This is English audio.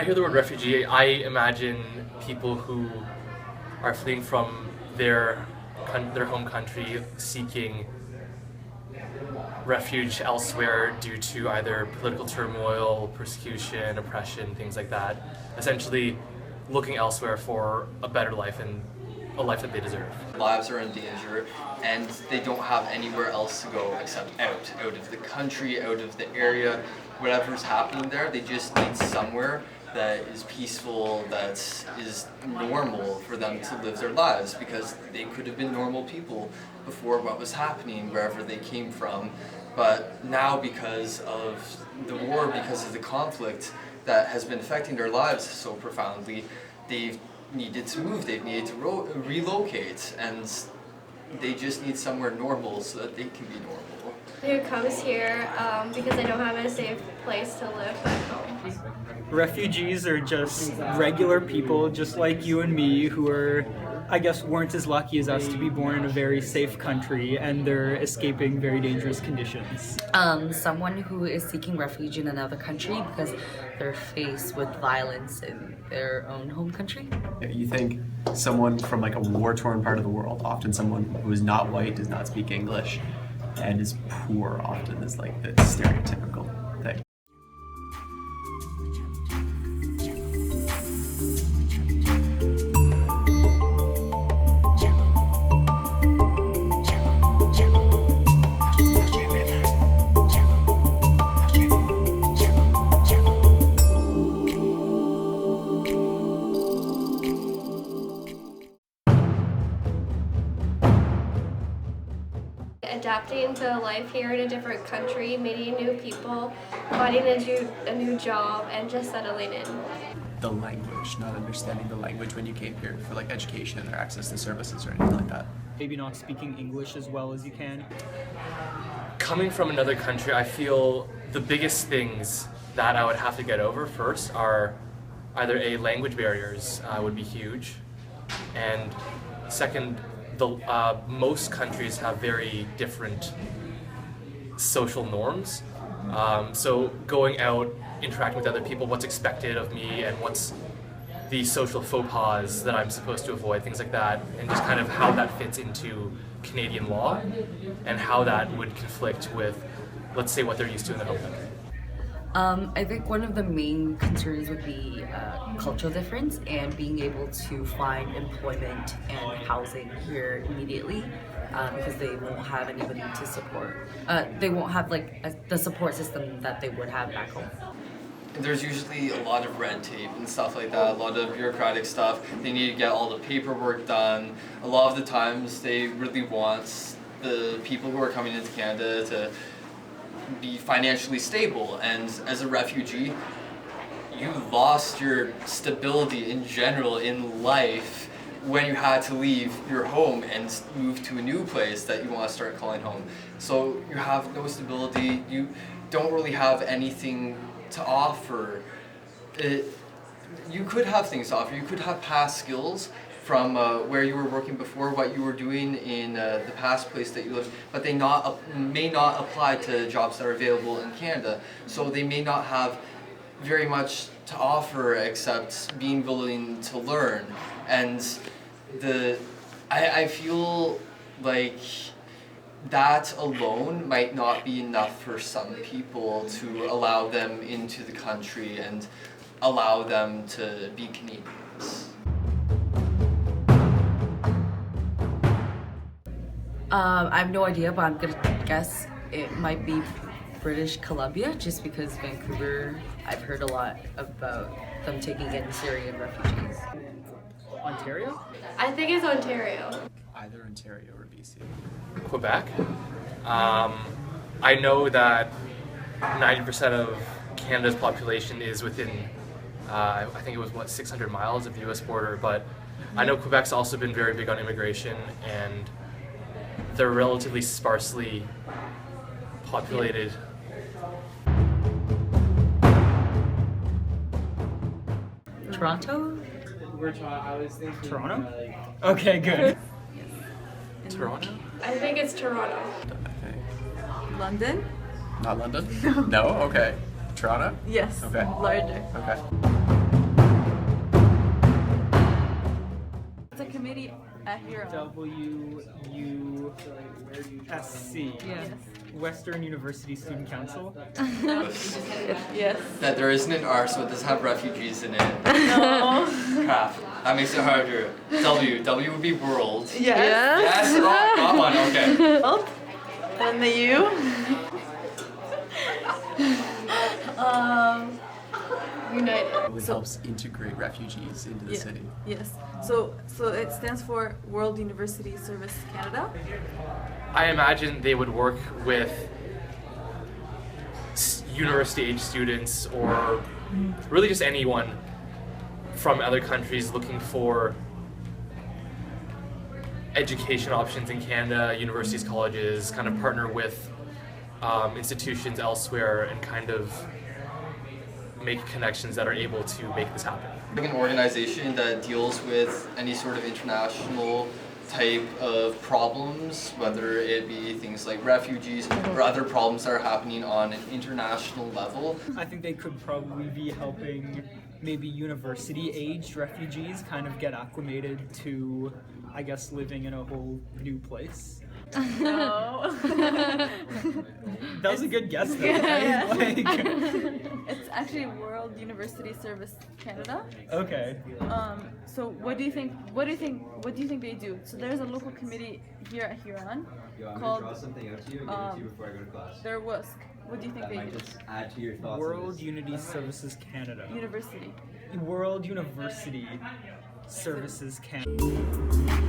hear the word refugee, I imagine people who are fleeing from their home country, seeking refuge elsewhere due to either political turmoil, persecution, oppression, things like that. Essentially looking elsewhere for a better life and a life that they deserve. Lives are in danger and they don't have anywhere else to go except out of the country, out of the area, whatever's happening there. They just need somewhere that is peaceful, that is normal for them to live their lives, because they could have been normal people before what was happening wherever they came from. But now, because of the war, because of the conflict that has been affecting their lives so profoundly, they've needed to move, they've needed to relocate, and they just need somewhere normal so that they can be normal. Who comes here because they don't have a safe place to live back home. Refugees are just regular people, just like you and me, who are, I guess, weren't as lucky as us to be born in a very safe country, and they're escaping very dangerous conditions. Someone who is seeking refuge in another country because they're faced with violence in their own home country. You think someone from like a war-torn part of the world, often someone who is not white, does not speak English, and is poor often is like the stereotypical thing. Adapting to life here in a different country, meeting new people, finding a new job, and just settling in. The language, not understanding the language when you came here for like education or access to services or anything like that. Maybe not speaking English as well as you can. Coming from another country, I feel the biggest things that I would have to get over first are either language barriers would be huge, and second, most countries have very different social norms. So going out, interacting with other people, what's expected of me, and what's the social faux pas that I'm supposed to avoid, things like that, and just kind of how that fits into Canadian law and how that would conflict with, let's say, what they're used to in their home country. I think one of the main concerns would be cultural difference and being able to find employment and housing here immediately because they won't have anybody to support. They won't have the support system that they would have back home. There's usually a lot of red tape and stuff like that, a lot of bureaucratic stuff. They need to get all the paperwork done. A lot of the times they really want the people who are coming into Canada to be financially stable, and as a refugee you lost your stability in general in life when you had to leave your home and move to a new place that you want to start calling home. So you have no stability, you don't really have anything to offer. You could have things to offer, you could have past skills from where you were working before, what you were doing in the past place that you lived, but they may not apply to jobs that are available in Canada. So they may not have very much to offer except being willing to learn. And I feel like that alone might not be enough for some people to allow them into the country and allow them to be Canadians. I have no idea, but I'm gonna guess it might be British Columbia, just because Vancouver, I've heard a lot about them taking in Syrian refugees. Ontario? I think it's Ontario. Either Ontario or BC. Quebec. I know that 90% of Canada's population is within, I think it was 600 miles of the US border, but I know Quebec's also been very big on immigration, and they're relatively sparsely populated. Toronto? Toronto? Okay, good. Toronto? I think it's Toronto. I think. London? Not London? No? Okay. Toronto? Yes. Okay. Larger. Okay. University at Huron. WUSC. Yes. Western University Student Council. Yes. That there isn't an R, so it doesn't have refugees in it. No. Crap. That makes it harder. W would be world. Yes. Yes, oh, got one, okay. Well, and the U. United. It really helps integrate refugees into the city. Yes. So it stands for World University Service Canada. I imagine they would work with university age students or really just anyone from other countries looking for education options in Canada, universities, colleges, kind of partner with institutions elsewhere and kind of make connections that are able to make this happen. An organization that deals with any sort of international type of problems, whether it be things like refugees or other problems that are happening on an international level. I think they could probably be helping maybe university-aged refugees kind of get acclimated to, I guess, living in a whole new place. No. That was a good guess, though. Right? Like, It's actually World University Service Canada. okay. So what do you think they do? So there's a local committee here at Huron called something out to you and give it to you before I go to class. their WUSC. What do you think they Might do? just add to your thoughts. World Unity Services Canada. University. World University Services Canada.